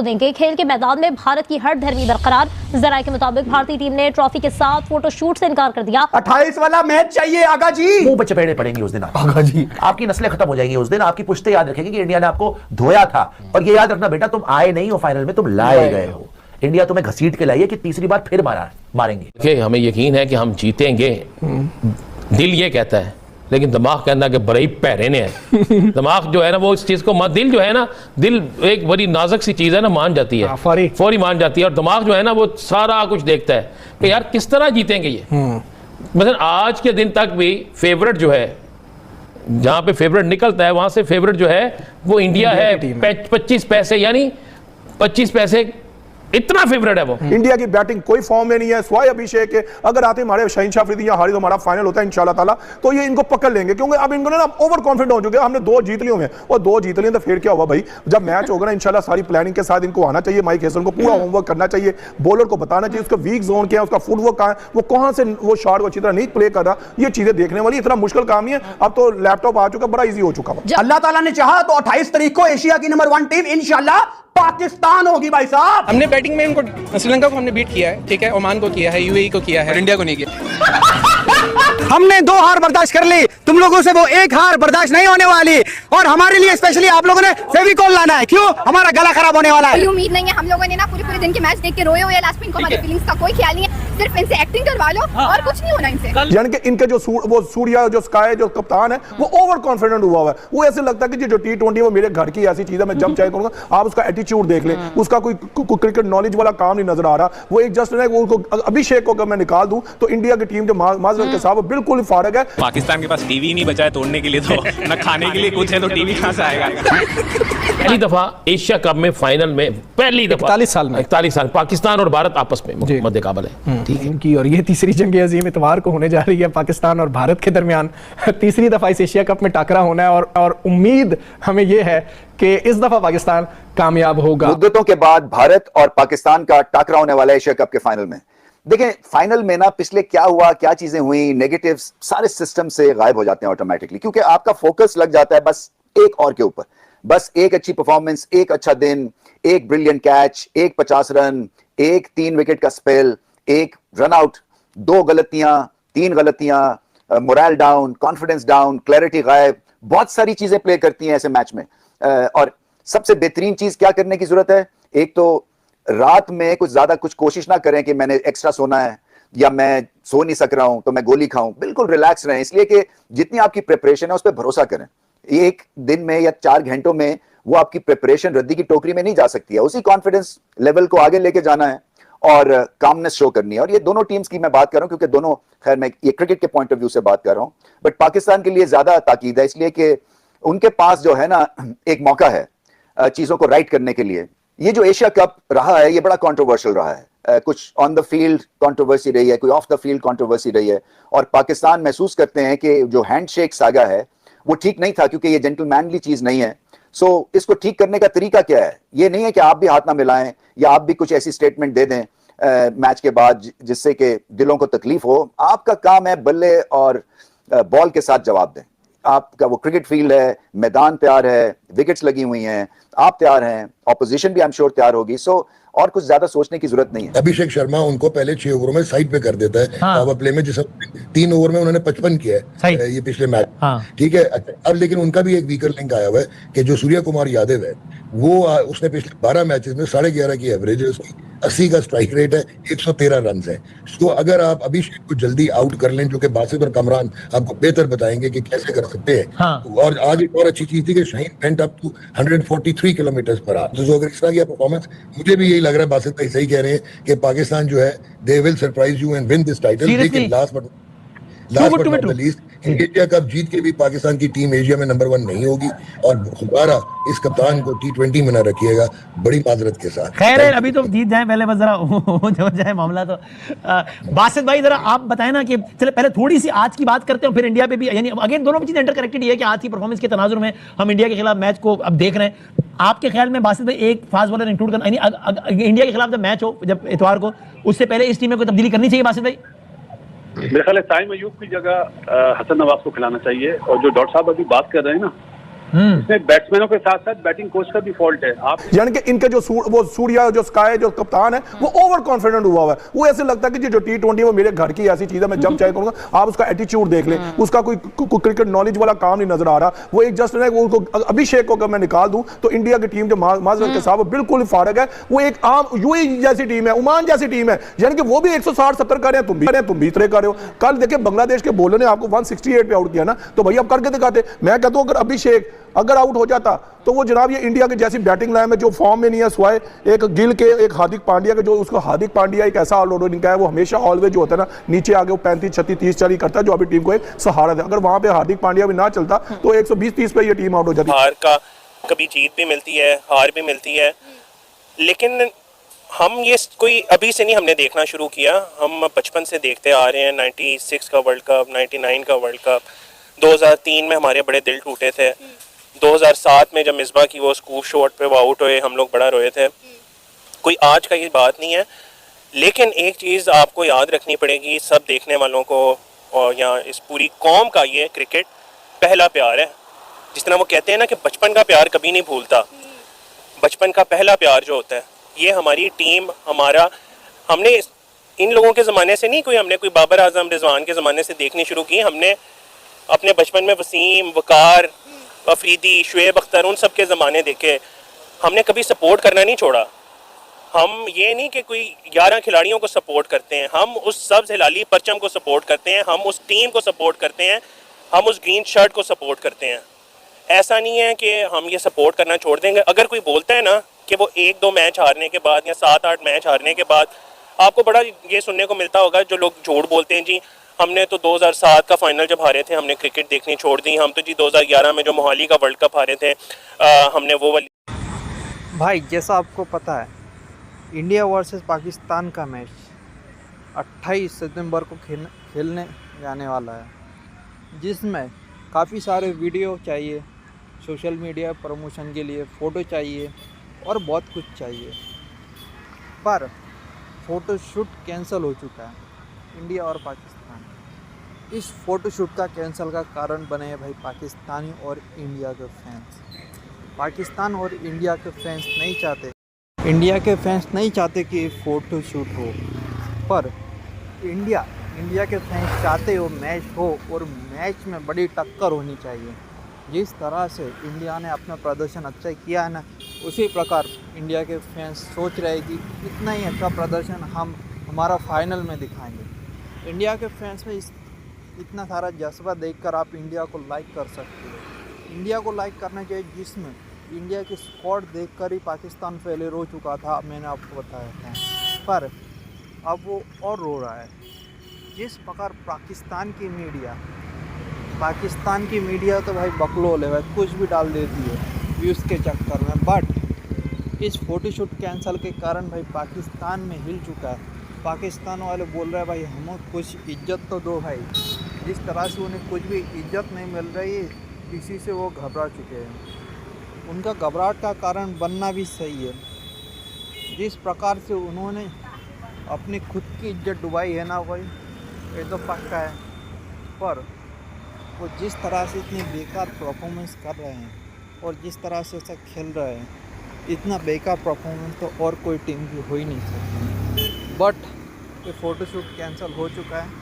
को देंगे। खेल के मैदान में भारत की हर धर्मी बरकरार। जराये के मुताबिक भारतीय टीम ने ट्रॉफी के साथ फोटोशूट से इनकार कर दिया। 28 वाला मैच चाहिए आगा जी। मुंह पे चपेड़े पड़ेंगे उस दिन आगा जी, आपकी नस्लें खत्म हो जाएंगी उस दिन। आपकी पुश्ते याद रखेंगे कि इंडिया ने आपको धोया था। और ये याद रखना बेटा, तुम आए नहीं हो फाइनल में, तुम लाए गए हो। इंडिया तुम्हें घसीट के लाई है कि तीसरी बार फिर मारेंगे। हमें यकीन है कि हम जीतेंगे, दिल ये कहता है, लेकिन दिमाग कहना कि बड़े पैरे ने है। दिमाग जो है ना वो इस चीज को, दिल जो है ना, दिल एक बड़ी नाजुक सी चीज है ना, मान जाती है, फौरी मान जाती है। और दिमाग जो है ना वो सारा कुछ देखता है कि यार किस तरह जीतेंगे ये। मतलब आज के दिन तक भी फेवरेट जो है, जहां पे फेवरेट निकलता है वहां से फेवरेट जो है वो इंडिया है। 25 पैसे, यानी 25 पैसे इतना फेवरेट है वो। इंडिया की बैटिंग कोई फॉर्म में नहीं है, स्वाय अभिषेक है। अगर आते हमारे शहीनशाह अफरीदी या हारी तो हमारा फाइनल होता है इंशाल्लाह ताला, तो ये इनको पकड़ लेंगे, क्योंकि अब इनको ना ओवर कॉन्फिडेंट हो चुके हैं। हमने 2 जीत लिए हैं और 2 जीत लिए तो फिर क्या हुआ भाई। जब मैच होगा ना इंशाल्लाह सारी प्लानिंग के साथ इनको आना चाहिए। माइक हेसन को पूरा होमवर्क करना चाहिए, बॉलर को बताना चाहिए उसका वीक जोन क्या है, उसका फुटवर्क कहां है, वो कहां से वो शॉट को अच्छी तरह नहीं प्ले कर रहा। ये चीजें देखने वाली इतना मुश्किल काम नहीं है। अब तो लैपटॉप आ चुका, बड़ा ईजी हो चुका। अल्लाह ताला ने चाहा तो 28 तारीख को एशिया की नंबर 1 टीम इंशाल्लाह पाकिस्तान होगी भाई साहब। हमने बैटिंग में इनको श्रीलंका को हमने बीट किया है, ठीक है, ओमान को किया है, यूएई को किया है, इंडिया को नहीं किया। हमने 2 हार बर्दाश्त कर ली, तुम लोगों से वो 1 हार बर्दाश्त नहीं होने वाली। और हमारे लिए स्पेशली आप लोगों ने फेविकॉल लाना है, क्यों? हमारा गला खराब होने वाला है। कोई उम्मीद नहीं है, हम लोगों ने ना पूरे दिन के मैच देख के रोए हुए लास्ट में। इनको हमारी फीलिंग्स का कोई ख्याल नहीं है, सिर्फ इनसे एक्टिंग करवा लो और कुछ नहीं होना इनसे। यानी कि इनके जो वो सूर्या जो स्काई जो कप्तान है वो ओवर कॉन्फिडेंट हुआ है। वो ऐसे लगता है कि जो T20 वो मेरे घर की ऐसी चीज है, मैं जब चाहे करूंगा। आप उसका एटीट्यूड देख लें, उसका कोई क्रिकेट नॉलेज वाला काम नहीं नजर आ रहा। वो एक जस्ट अभिषेक को अगर मैं निकाल दूं तो इंडिया की टीम जो माजरत के साथ बिल्कुल फारग है। पाकिस्तान के पास टीवी नहीं बचा है तोड़ने के लिए, तो न खाने के लिए कुछ है तो टीवी कहां से आएगा। पहली दफा एशिया कप में फाइनल में, पहली दफा 41 साल पाकिस्तान और भारत आपस में मुकाबला है, ठीक है। और ये तीसरी जंग अजीम इतवार को होने जा रही है पाकिस्तान और भारत के दरमियान। तीसरी दफा इस एशिया कप में टाकरा होना है और उम्मीद हमें ये है कि इस दफा पाकिस्तान कामयाब होगा। मुद्दतों के बाद भारत और पाकिस्तान का टाकरा होने वाला है एशिया कप के फाइनल में। देखें फाइनल में ना पिछले क्या हुआ, क्या चीजें हुई, नेगेटिव्स सारे सिस्टम से गायब हो जाते हैं ऑटोमेटिकली, क्योंकि आपका फोकस लग जाता है बस एक और के ऊपर। बस एक अच्छी परफॉर्मेंस, एक अच्छा दिन, एक ब्रिलियंट कैच, एक 50 रन, एक 3 विकेट का स्पेल, एक रन आउट, 2 गलतियां, 3 गलतियां, moral down, confidence down, clarity गायब। बहुत सारी चीजें प्ले करती हैं ऐसे मैच में। और सबसे बेहतरीन चीज क्या करने की जरूरत है, एक तो रात में कुछ ज्यादा कुछ कोशिश ना करें कि मैंने एक्स्ट्रा सोना है या मैं सो नहीं सक रहा हूं तो मैं गोली खाऊं। बिल्कुल रिलैक्स रहें, इसलिए कि जितनी आपकी प्रिपरेशन है उस पर भरोसा करें। एक दिन में या 4 घंटों में वो आपकी प्रिपरेशन रद्दी की टोकरी में नहीं जा सकती है। उसी कॉन्फिडेंस लेवल को आगे लेके जाना है और कामनेस शो करनी है। और ये दोनों टीम्स की मैं बात कर रहा हूं, क्योंकि दोनों, खैर मैं ये क्रिकेट के पॉइंट ऑफ व्यू से बात कर रहा हूं, बट पाकिस्तान के लिए ज्यादा ताकीद है, इसलिए कि उनके पास जो है ना एक मौका है चीजों को राइट करने के लिए। ये जो एशिया कप रहा है ये बड़ा कंट्रोवर्शियल रहा है। कुछ ऑन द फील्ड कंट्रोवर्सी रही है, कोई ऑफ द फील्ड कंट्रोवर्सी रही है। और पाकिस्तान महसूस करते हैं कि जो हैंडशेक सागा है वो ठीक नहीं था, क्योंकि ये जेंटलमैनली चीज नहीं है। सो इसको ठीक करने का तरीका क्या है? ये नहीं है कि आप भी हाथ ना मिलाएं या आप भी कुछ ऐसी स्टेटमेंट दे दें मैच के बाद जिससे कि दिलों को तकलीफ हो। आपका काम है बल्ले और बॉल के साथ जवाब दें। आपका वो क्रिकेट फील्ड है, मैदान तैयार है, विकेट्स लगी हुई हैं, आप तैयार हैं, ऑपोजिशन भी आई एम श्योर तैयार होगी। सो और कुछ ज्यादा सोचने की जरूरत नहीं है। अभिषेक शर्मा उनको पहले 6 ओवरों में साइड पे कर देता है। पावर प्ले में जिस 3 ओवर में उन्होंने 55 किया है ये पिछले मैच, ठीक है। अब लेकिन उनका भी एक वीकर लिंक आया हुआ है कि जो सूर्य कुमार यादव है वो उसने पिछले 12 मैचेस में 11.5 की एवरेज है उसकी, 80 का स्ट्राइक रेट है, 113 रन है। तो अगर आप अभिषेक को जल्दी आउट कर लें, जो कि बासित और कमरान आपको बेहतर बताएंगे कि कैसे कर सकते हैं। और आज एक और अच्छी चीज थी कि Shaheen went up to 143 kilometre per hour. तो अगर इस तरह की परफॉर्मेंस, मुझे भी यही लग रहा है बासित भाई सही कह रहे हैं कि पाकिस्तान जो है they will surprise you and win this title. लेकिन last but not the least, Asia cup जीत के भी पाकिस्तान की टीम एशिया में नंबर 1 नहीं होगी। और दोबारा इस कप्तान को T20 में न रखिएगा, बड़ी माजरत के साथ। खैर है, अभी तो जीत जाए, पहले बस जरा हो जाए मामला। तो बासित भाई जरा आप बताएं ना कि चले पहले थोड़ी सी आज की बात करते हैं, फिर इंडिया पे भी, यानी अगेन दोनों चीजें इंटरकनेक्टेड है कि आज की परफॉर्मेंस के तनाजुर में हम इंडिया के खिलाफ मैच को अब देख रहे हैं। आपके ख्याल में बासित भाई एक फास्ट बॉलर इंक्लूड करना, यानी इंडिया के खिलाफ जब मैच हो जब इतवार को, उससे पहले इस टीम में कोई तब्दीली करनी चाहिए बासित भाई? मेरे ख्याल है ताइम अयूब की जगह हसन नवाज को खिलाना चाहिए। और जो डॉक्टर साहब अभी बात कर रहे हैं ना इसमें बैट्समैनों के साथ साथ बैटिंग कोच का भी फॉल्ट है। आप यानी कि इनके जो वो सूर्या जो स्काई जो कप्तान है वो ओवर कॉन्फिडेंट हुआ हुआ है। वो ऐसे लगता है कि जो T20 वो मेरे घर की ऐसी चीज है, मैं जब चाहे करूंगा। आप उसका एटीट्यूड देख लें, उसका कोई क्रिकेट नॉलेज वाला काम नहीं नजर आ रहा। वो एक जस्ट वो अभिषेक को अगर मैं निकाल दूं तो इंडिया की टीम जो माजरत के साथ वो बिल्कुल फारग है। वो एक आम यूएई जैसी टीम है, ओमान जैसी टीम है, यानी कि वो भी 160-70 कर रहे हैं, तुम भी इतने कर रहे हो। कल देखिए बांग्लादेश के बॉलर ने आपको 168 पे आउट किया ना, तो भैया अब करके दिखाते। मैं कहता हूं अगर अभिषेक अगर आउट हो जाता तो वो जनाब ये इंडिया के जैसी बैटिंग लाइन में जो फॉर्म में नहीं है, स्वाय एक गिल के एक हार्दिक पांड्या के, जो उसको हार्दिक पांड्या एक ऐसा ऑलराउंडर का है, वो हमेशा ऑलवेज जो होता है ना नीचे आगे वो 35, 36, 30, 40 करता है, जो अभी टीम को एक सहारा दे। अगर वहां पे हार्दिक पांड्या भी ना चलता तो 120-30 पे ये टीम आउट हो जाती। हार का कभी जीत भी मिलती है, हार भी मिलती है, लेकिन हम ये कोई अभी से नहीं हमने देखना शुरू किया। हम बचपन से देखते आ रहे हैं। 96 का वर्ल्ड कप, 99 का वर्ल्ड कप, 2003 में हमारे बड़े दिल टूटे थे, 2007 में जब मिसबा की वो स्कूप शॉट पे वो आउट हुए, हम लोग बड़ा रोए थे। कोई आज का ये बात नहीं है, लेकिन एक चीज़ आपको याद रखनी पड़ेगी सब देखने वालों को, और यहाँ इस पूरी कौम का ये क्रिकेट पहला प्यार है। जिस तरह वो कहते हैं ना कि बचपन का प्यार कभी नहीं भूलता, बचपन का पहला प्यार जो होता है ये हमारी टीम, हमारा, हमने इन लोगों के ज़माने से नहीं, हमने कोई बाबर आजम रिजवान के ज़माने से देखनी शुरू की। हमने अपने बचपन में वसीम, वकार, अफरीदी, शुएब अख्तर, उन सब के ज़माने देखे। हमने कभी सपोर्ट करना नहीं छोड़ा। हम ये नहीं कि कोई 11 खिलाड़ियों को सपोर्ट करते हैं, हम उस सब्ज़ हिलाली परचम को सपोर्ट करते हैं, हम उस टीम को सपोर्ट करते हैं, हम उस ग्रीन शर्ट को सपोर्ट करते हैं। ऐसा नहीं है कि हम ये सपोर्ट करना छोड़ देंगे। अगर कोई बोलता है ना कि वो 1-2 मैच हारने के बाद या 7-8 मैच हारने के बाद, आपको बड़ा ये सुनने को मिलता होगा जो लोग झूठ बोलते हैं, जी हमने तो 2007 का फाइनल जब हारे थे हमने क्रिकेट देखनी छोड़ दी, हम तो जी 2011 में जो मोहाली का वर्ल्ड कप हारे थे हमने वो वाली। भाई जैसा आपको पता है इंडिया वर्सेस पाकिस्तान का मैच 28 सितंबर को खेलने जाने वाला है, जिसमें काफ़ी सारे वीडियो चाहिए, सोशल मीडिया प्रमोशन के लिए फ़ोटो चाहिए और बहुत कुछ चाहिए, पर फ़ोटोशूट कैंसिल हो चुका है इंडिया और पाकिस्तान। इस फ़ोटोशूट का कैंसिल का कारण बने हैं भाई पाकिस्तानी और इंडिया के फैंस। पाकिस्तान और इंडिया के फैंस नहीं चाहते, इंडिया के फैंस नहीं चाहते कि फ़ोटोशूट हो, पर इंडिया के फैंस चाहते हो मैच हो और मैच में बड़ी टक्कर होनी चाहिए। जिस तरह से इंडिया ने अपना प्रदर्शन अच्छा किया है ना, उसी प्रकार इंडिया के फैंस सोच रहे हैं कि इतना ही अच्छा प्रदर्शन हम हमारा फाइनल में दिखाएंगे। इंडिया के फैंस में इतना सारा जज्बा देखकर आप इंडिया को लाइक कर सकते हो। इंडिया को लाइक करना चाहिए, जिसमें इंडिया की स्क्वाड देखकर ही पाकिस्तान पहले रो चुका था, मैंने आपको बताया था, पर अब वो और रो रहा है। जिस प्रकार पाकिस्तान की मीडिया तो भाई बकलोल है भाई, कुछ भी डाल देती है व्यूज़ के चक्कर में, बट इस फ़ोटोशूट कैंसिल के कारण भाई पाकिस्तान में हिल चुका है। पाकिस्तान वाले बोल रहे हैं भाई हमें कुछ इज्जत तो दो भाई। जिस तरह से उन्हें कुछ भी इज्जत नहीं मिल रही है, इसी से वो घबरा चुके हैं। उनका घबराहट का कारण बनना भी सही है। जिस प्रकार से उन्होंने अपनी खुद की इज्जत डुबाई है ना भाई, ये तो पक्का है, पर वो जिस तरह से इतनी बेकार परफॉर्मेंस कर रहे हैं और जिस तरह से ऐसा खेल रहे हैं, इतना बेकार परफॉर्मेंस तो और कोई टीम की हो ही नहीं सकती। बट ये फ़ोटोशूट कैंसिल हो चुका है।